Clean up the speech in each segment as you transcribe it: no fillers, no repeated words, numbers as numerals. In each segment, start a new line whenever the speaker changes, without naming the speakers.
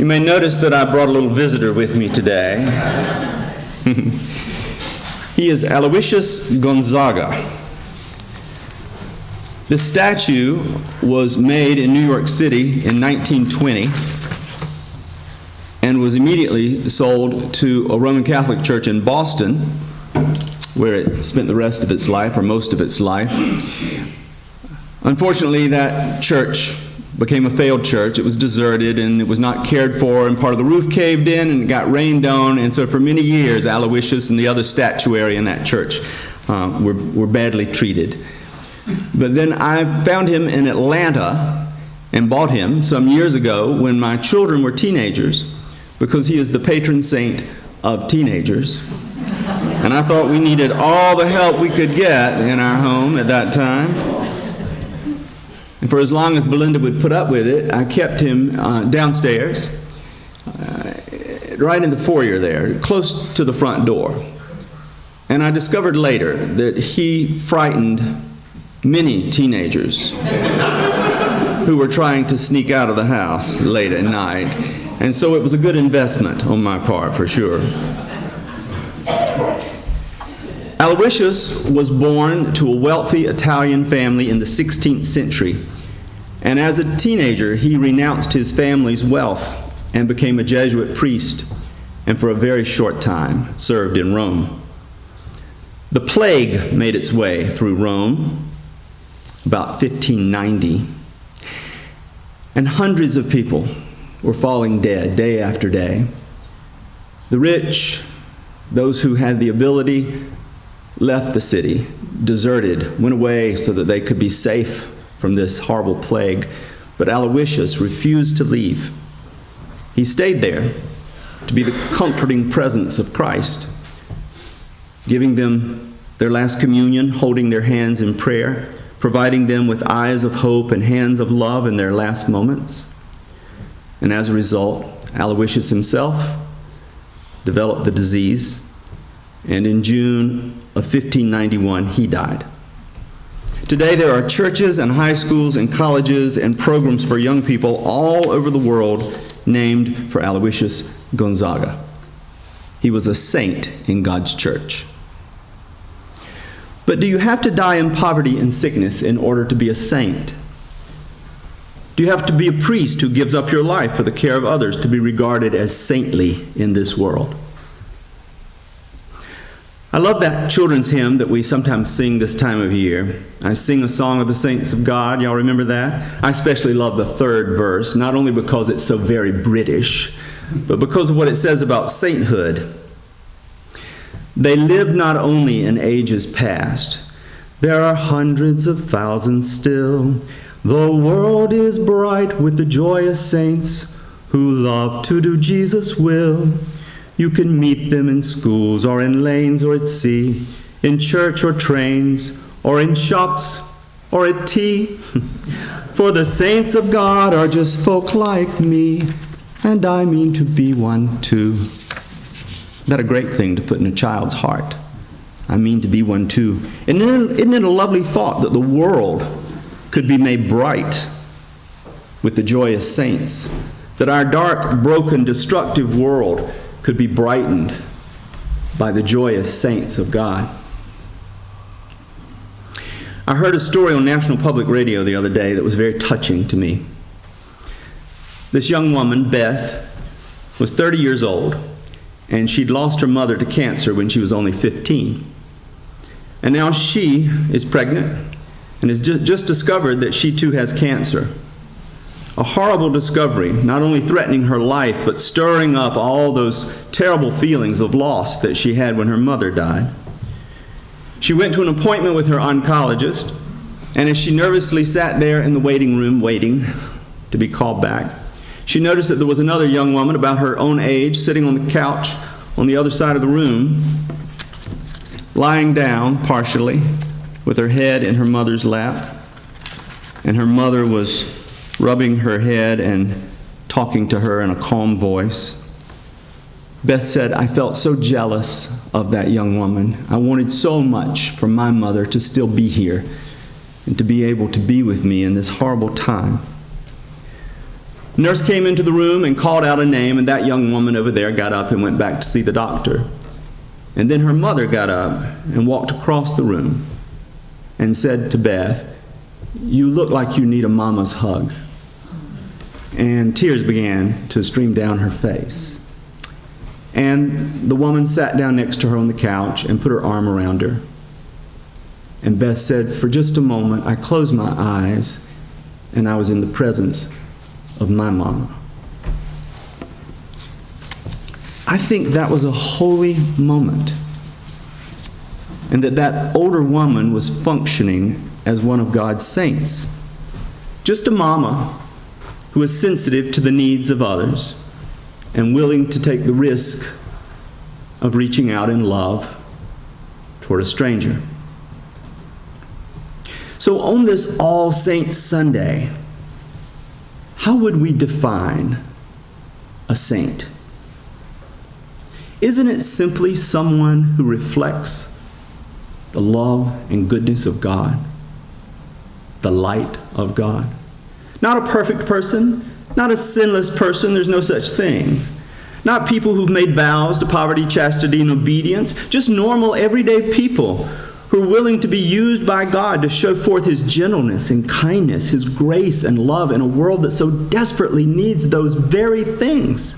You may notice that I brought a little visitor with me today. He is Aloysius Gonzaga. This statue was made in New York City in 1920 and was immediately sold to a Roman Catholic church in Boston, where it spent the rest of its life, or most of its life. Unfortunately, that church became a failed church. It was deserted, and it was not cared for, and part of the roof caved in, and it got rained on, and so for many years, Aloysius and the other statuary in that church were badly treated. But then I found him in Atlanta and bought him some years ago when my children were teenagers, because he is the patron saint of teenagers. And I thought we needed all the help we could get in our home at that time. And for as long as Belinda would put up with it, I kept him downstairs, right in the foyer there, close to the front door. And I discovered later that he frightened many teenagers who were trying to sneak out of the house late at night. And so it was a good investment on my part, for sure. Aloysius was born to a wealthy Italian family in the 16th century. And as a teenager, he renounced his family's wealth and became a Jesuit priest, and for a very short time served in Rome. The plague made its way through Rome about 1590, and hundreds of people were falling dead day after day. The rich, those who had the ability, left the city, deserted, went away so that they could be safe from this horrible plague. But Aloysius refused to leave. He stayed there to be the comforting presence of Christ, giving them their last communion, holding their hands in prayer, providing them with eyes of hope and hands of love in their last moments. And as a result, Aloysius himself developed the disease, and in June of 1591, he died. Today, there are churches and high schools and colleges and programs for young people all over the world named for Aloysius Gonzaga. He was a saint in God's church. But do you have to die in poverty and sickness in order to be a saint? Do you have to be a priest who gives up your life for the care of others to be regarded as saintly in this world? I love that children's hymn that we sometimes sing this time of year. I sing a song of the saints of God. Y'all remember that? I especially love the third verse, not only because it's so very British, but because of what it says about sainthood. They live not only in ages past. There are hundreds of thousands still. The world is bright with the joyous saints who love to do Jesus' will. You can meet them in schools or in lanes or at sea, in church or trains, or in shops or at tea. For the saints of God are just folk like me, and I mean to be one too. Isn't that a great thing to put in a child's heart? I mean to be one too. And isn't it a lovely thought that the world could be made bright with the joyous saints? That our dark, broken, destructive world could be brightened by the joyous saints of God. I heard a story on National Public Radio the other day that was very touching to me. This young woman, Beth, was 30 years old, and she'd lost her mother to cancer when she was only 15. And now she is pregnant and has just discovered that she too has cancer. A horrible discovery, not only threatening her life, but stirring up all those terrible feelings of loss that she had when her mother died. She went to an appointment with her oncologist, and as she nervously sat there in the waiting room waiting to be called back, she noticed that there was another young woman about her own age sitting on the couch on the other side of the room, lying down partially with her head in her mother's lap, and her mother was rubbing her head and talking to her in a calm voice. Beth said, I felt so jealous of that young woman. I wanted so much for my mother to still be here and to be able to be with me in this horrible time. Nurse came into the room and called out a name, and that young woman over there got up and went back to see the doctor. And then her mother got up and walked across the room and said to Beth, "You look like you need a mama's hug." And tears began to stream down her face. And the woman sat down next to her on the couch and put her arm around her. And Beth said, "For just a moment, I closed my eyes and I was in the presence of my mama." I think that was a holy moment, and that older woman was functioning as one of God's saints. Just a mama who is sensitive to the needs of others and willing to take the risk of reaching out in love toward a stranger. So on this All Saints Sunday, how would we define a saint? Isn't it simply someone who reflects the love and goodness of God, the light of God? Not a perfect person, not a sinless person, there's no such thing. Not people who've made vows to poverty, chastity, and obedience, just normal, everyday people who are willing to be used by God to show forth His gentleness and kindness, His grace and love in a world that so desperately needs those very things.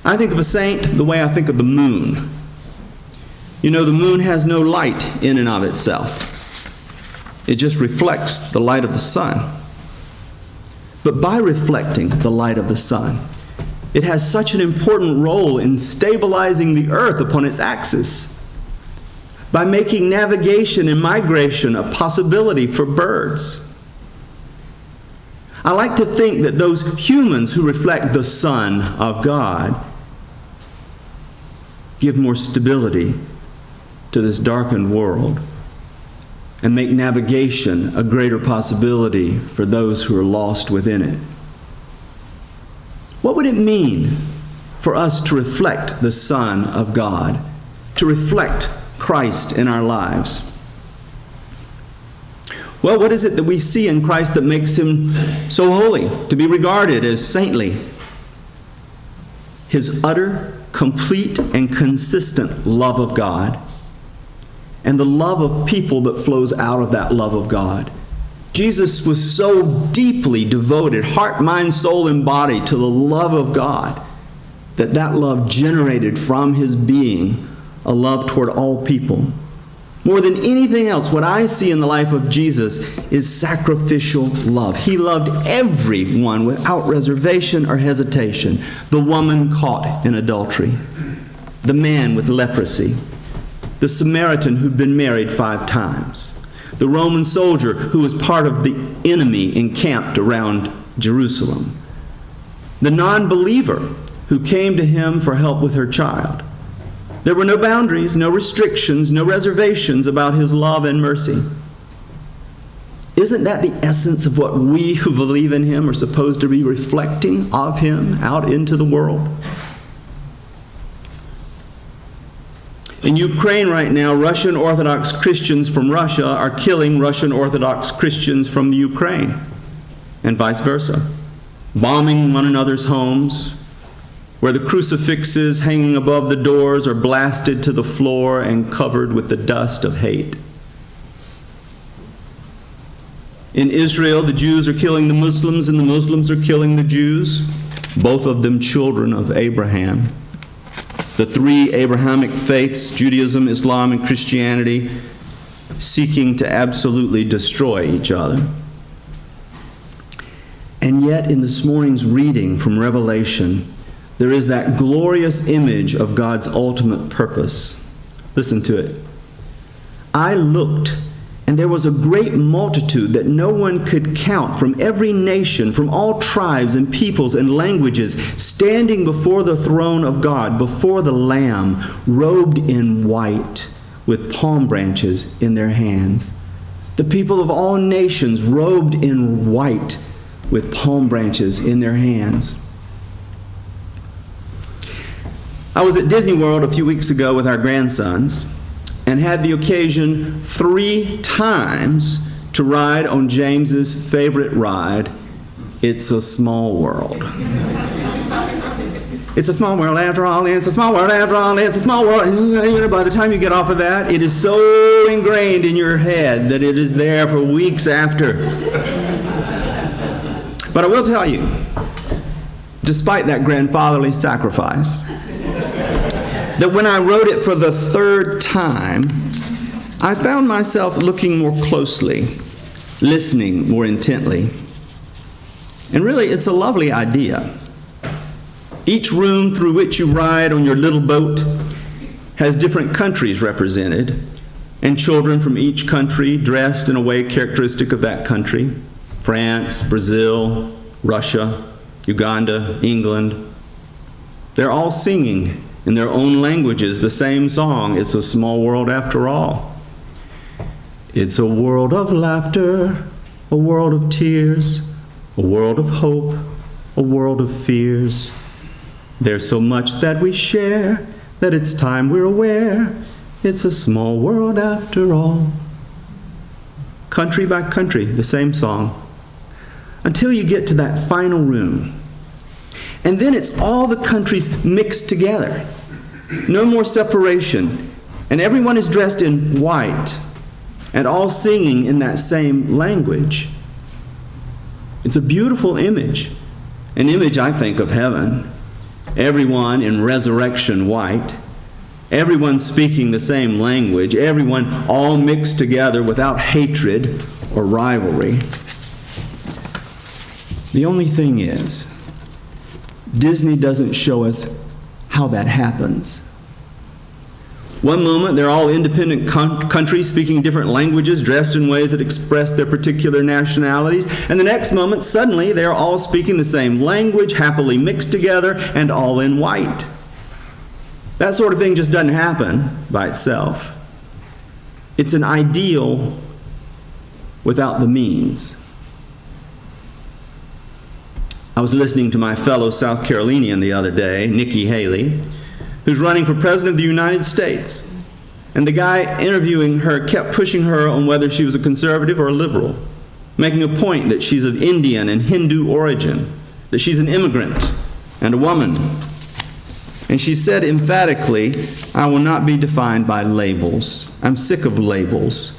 I think of a saint the way I think of the moon. You know, the moon has no light in and of itself. It just reflects the light of the sun. But by reflecting the light of the sun, it has such an important role in stabilizing the earth upon its axis, by making navigation and migration a possibility for birds. I like to think that those humans who reflect the Son of God give more stability to this darkened world and make navigation a greater possibility for those who are lost within it. What would it mean for us to reflect the Son of God, to reflect Christ in our lives? Well, what is it that we see in Christ that makes Him so holy, to be regarded as saintly? His utter, complete, and consistent love of God, and the love of people that flows out of that love of God. Jesus was so deeply devoted, heart, mind, soul, and body, to the love of God, that that love generated from His being a love toward all people. More than anything else, what I see in the life of Jesus is sacrificial love. He loved everyone without reservation or hesitation. The woman caught in adultery, the man with leprosy, the Samaritan who'd been married 5 times, the Roman soldier who was part of the enemy encamped around Jerusalem, the non-believer who came to Him for help with her child. There were no boundaries, no restrictions, no reservations about His love and mercy. Isn't that the essence of what we who believe in Him are supposed to be reflecting of Him out into the world? In Ukraine right now, Russian Orthodox Christians from Russia are killing Russian Orthodox Christians from the Ukraine, and vice versa, bombing one another's homes, where the crucifixes hanging above the doors are blasted to the floor and covered with the dust of hate. In Israel, the Jews are killing the Muslims and the Muslims are killing the Jews, both of them children of Abraham. The 3 Abrahamic faiths, Judaism, Islam, and Christianity, seeking to absolutely destroy each other. And yet, in this morning's reading from Revelation, there is that glorious image of God's ultimate purpose. Listen to it. I looked, and there was a great multitude that no one could count, from every nation, from all tribes and peoples and languages, standing before the throne of God, before the Lamb, robed in white, with palm branches in their hands. The people of all nations robed in white, with palm branches in their hands. I was at Disney World a few weeks ago with our grandsons and had the occasion 3 times to ride on James's favorite ride, It's a small world. It's a small world after all, it's a small world after all, it's a small world. And by the time you get off of that, it is so ingrained in your head that it is there for weeks after. But I will tell you, despite that grandfatherly sacrifice, that when I wrote it for the third time, I found myself looking more closely, listening more intently. And really, it's a lovely idea. Each room through which you ride on your little boat has different countries represented, and children from each country dressed in a way characteristic of that country. France, Brazil, Russia, Uganda, England. They're all singing in their own languages the same song, "It's a Small World After All." It's a world of laughter, a world of tears, a world of hope, a world of fears. There's so much that we share that it's time we're aware it's a small world after all. Country by country, the same song, until you get to that final room. And then it's all the countries mixed together. No more separation. And everyone is dressed in white and all singing in that same language. It's a beautiful image, an image, I think, of heaven. Everyone in resurrection white, everyone speaking the same language, everyone all mixed together without hatred or rivalry. The only thing is, Disney doesn't show us how that happens. One moment, they're all independent countries speaking different languages, dressed in ways that express their particular nationalities. And the next moment, suddenly, they're all speaking the same language, happily mixed together, and all in white. That sort of thing just doesn't happen by itself. It's an ideal without the means. I was listening to my fellow South Carolinian the other day, Nikki Haley, who's running for President of the United States. And the guy interviewing her kept pushing her on whether she was a conservative or a liberal, making a point that she's of Indian and Hindu origin, that she's an immigrant and a woman. And she said emphatically, "I will not be defined by labels. I'm sick of labels."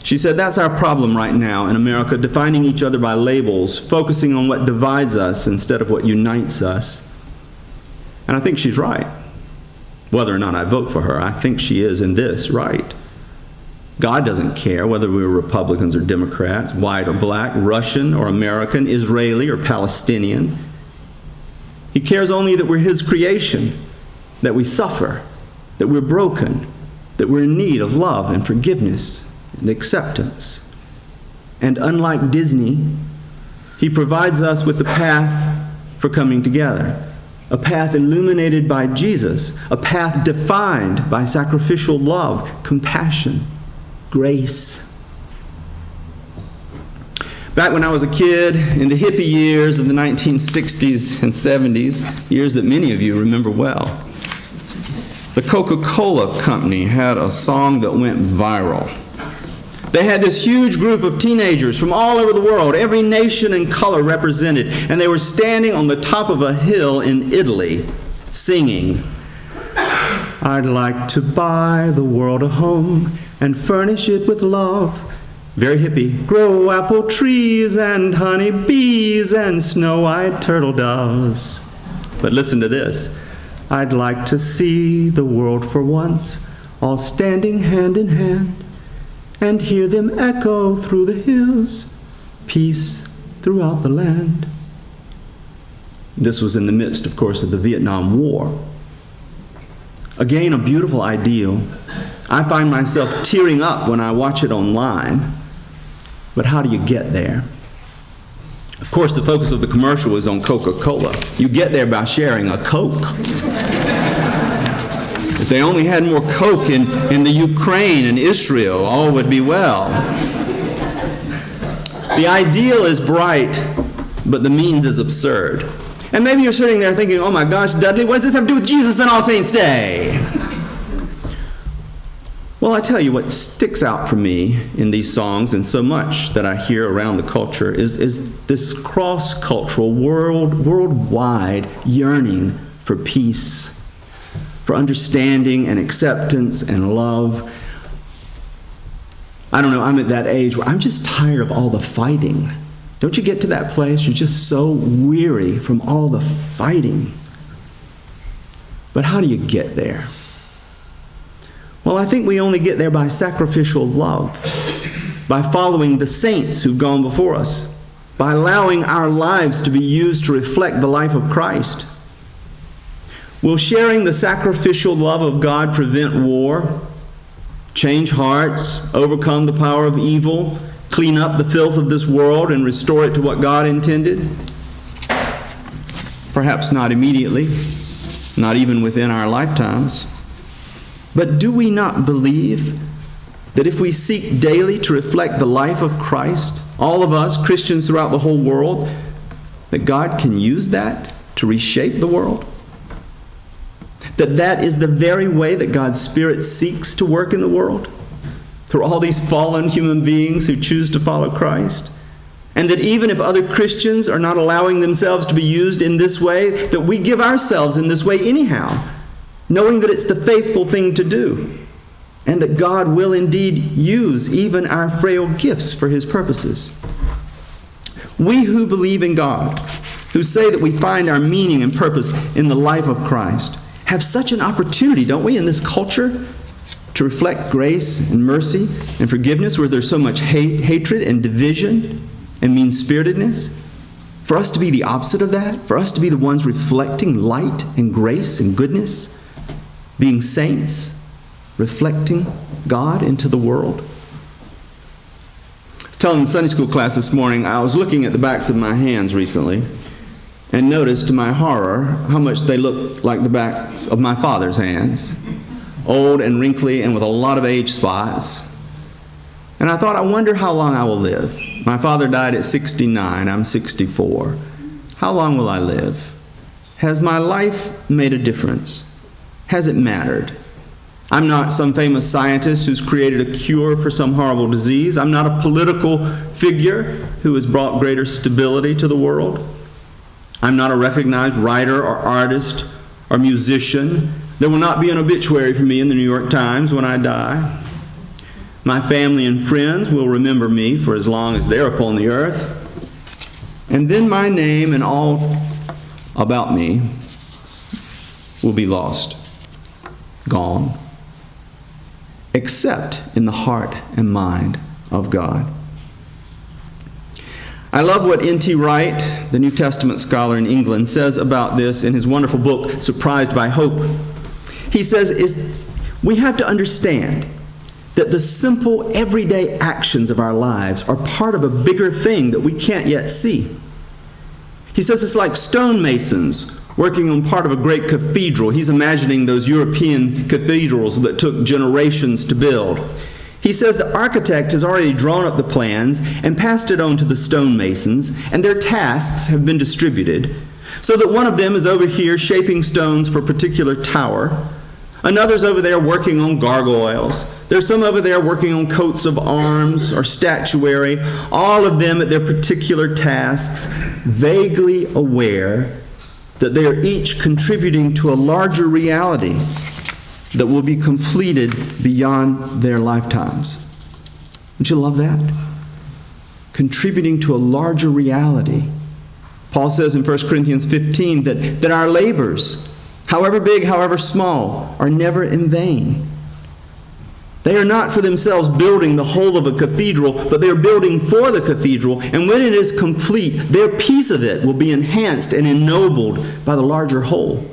She said that's our problem right now in America, defining each other by labels, focusing on what divides us instead of what unites us. And I think she's right. Whether or not I vote for her, I think she is in this right. God doesn't care whether we're Republicans or Democrats, white or black, Russian or American, Israeli or Palestinian. He cares only that we're His creation, that we suffer, that we're broken, that we're in need of love and forgiveness and acceptance. And unlike Disney, He provides us with the path for coming together. A path illuminated by Jesus, a path defined by sacrificial love, compassion, grace. Back when I was a kid, in the hippie years of the 1960s and 70s, years that many of you remember well, the Coca-Cola Company had a song that went viral. They had this huge group of teenagers from all over the world, every nation and color represented, and they were standing on the top of a hill in Italy singing, "I'd like to buy the world a home and furnish it with love." Very hippie. "Grow apple trees and honey bees and snow-white turtle doves." But listen to this. "I'd like to see the world for once, all standing hand in hand, and hear them echo through the hills, peace throughout the land." This was in the midst, of course, of the Vietnam War. Again, a beautiful ideal. I find myself tearing up when I watch it online. But how do you get there? Of course, the focus of the commercial is on Coca-Cola. You get there by sharing a Coke. If they only had more Coke in the Ukraine and Israel, all would be well. The ideal is bright, but the means is absurd. And maybe you're sitting there thinking, "Oh my gosh, Dudley, what does this have to do with Jesus and All Saints' Day?" Well, I tell you, what sticks out for me in these songs and so much that I hear around the culture is this cross-cultural, worldwide yearning for peace, for understanding and acceptance and love. I don't know, I'm at that age where I'm just tired of all the fighting. Don't you get to that place? You're just so weary from all the fighting. But how do you get there? Well, I think we only get there by sacrificial love, by following the saints who've gone before us, by allowing our lives to be used to reflect the life of Christ. Will sharing the sacrificial love of God prevent war, change hearts, overcome the power of evil, clean up the filth of this world, and restore it to what God intended? Perhaps not immediately, not even within our lifetimes. But do we not believe that if we seek daily to reflect the life of Christ, all of us, Christians throughout the whole world, that God can use that to reshape the world? That is the very way that God's Spirit seeks to work in the world, through all these fallen human beings who choose to follow Christ? And that even if other Christians are not allowing themselves to be used in this way, that we give ourselves in this way anyhow, knowing that it's the faithful thing to do, and that God will indeed use even our frail gifts for His purposes. We who believe in God, who say that we find our meaning and purpose in the life of Christ, have such an opportunity, don't we, in this culture, to reflect grace and mercy and forgiveness where there's so much hatred and division and mean-spiritedness. For us to be the opposite of that, for us to be the ones reflecting light and grace and goodness, being saints, reflecting God into the world. I was telling the Sunday school class this morning, I was looking at the backs of my hands recently and noticed to my horror how much they look like the backs of my father's hands, old and wrinkly and with a lot of age spots. And I thought, I wonder how long I will live. My father died at 69. I'm 64. How long will I live? Has my life made a difference? Has it mattered? I'm not some famous scientist who's created a cure for some horrible disease. I'm not a political figure who has brought greater stability to the world. I'm not a recognized writer or artist or musician. There will not be an obituary for me in the New York Times when I die. My family and friends will remember me for as long as they're upon the earth. And then my name and all about me will be lost, gone, except in the heart and mind of God. I love what N.T. Wright, the New Testament scholar in England, says about this in his wonderful book, Surprised by Hope. He says, we have to understand that the simple, everyday actions of our lives are part of a bigger thing that we can't yet see. He says it's like stonemasons working on part of a great cathedral. He's imagining those European cathedrals that took generations to build. He says the architect has already drawn up the plans and passed it on to the stonemasons, and their tasks have been distributed, so that one of them is over here shaping stones for a particular tower. Another's over there working on gargoyles. There's some over there working on coats of arms or statuary, all of them at their particular tasks, vaguely aware that they are each contributing to a larger reality that will be completed beyond their lifetimes. Don't you love that? Contributing to a larger reality. Paul says in 1 Corinthians 15 that our labors, however big, however small, are never in vain. They are not for themselves building the whole of a cathedral, but they are building for the cathedral, and when it is complete, their piece of it will be enhanced and ennobled by the larger whole.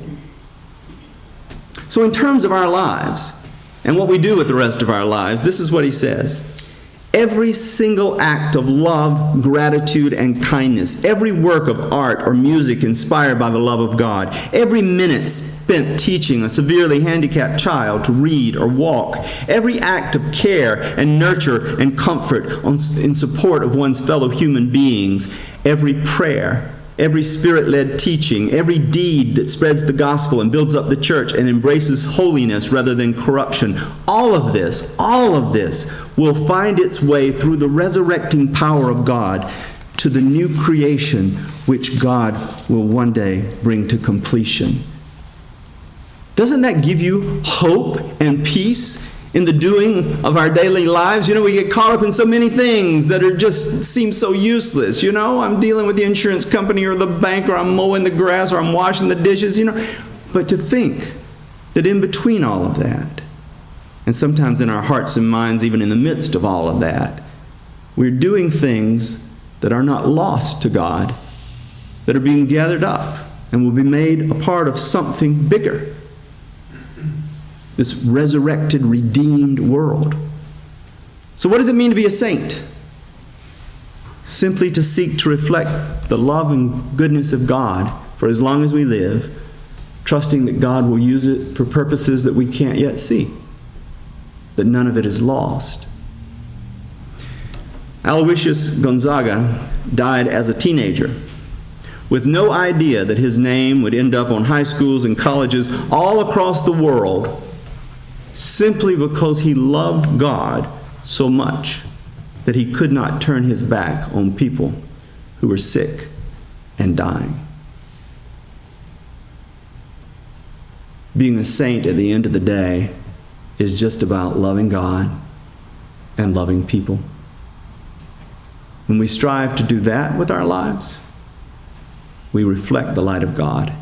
So in terms of our lives, and what we do with the rest of our lives, this is what he says. Every single act of love, gratitude, and kindness, every work of art or music inspired by the love of God, every minute spent teaching a severely handicapped child to read or walk, every act of care and nurture and comfort in support of one's fellow human beings, every prayer, every spirit-led teaching, every deed that spreads the gospel and builds up the church and embraces holiness rather than corruption, all of this will find its way through the resurrecting power of God to the new creation which God will one day bring to completion. Doesn't that give you hope and peace in the doing of our daily lives? We get caught up in so many things that seem so useless. I'm dealing with the insurance company or the bank, or I'm mowing the grass, or I'm washing the dishes, But to think that in between all of that, and sometimes in our hearts and minds, even in the midst of all of that, we're doing things that are not lost to God, that are being gathered up and will be made a part of something bigger. This resurrected, redeemed world. So what does it mean to be a saint? Simply to seek to reflect the love and goodness of God for as long as we live, trusting that God will use it for purposes that we can't yet see, that none of it is lost. Aloysius Gonzaga died as a teenager with no idea that his name would end up on high schools and colleges all across the world, simply because he loved God so much that he could not turn his back on people who were sick and dying. Being a saint at the end of the day is just about loving God and loving people. When we strive to do that with our lives, we reflect the light of God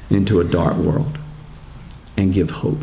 into a dark world and give hope.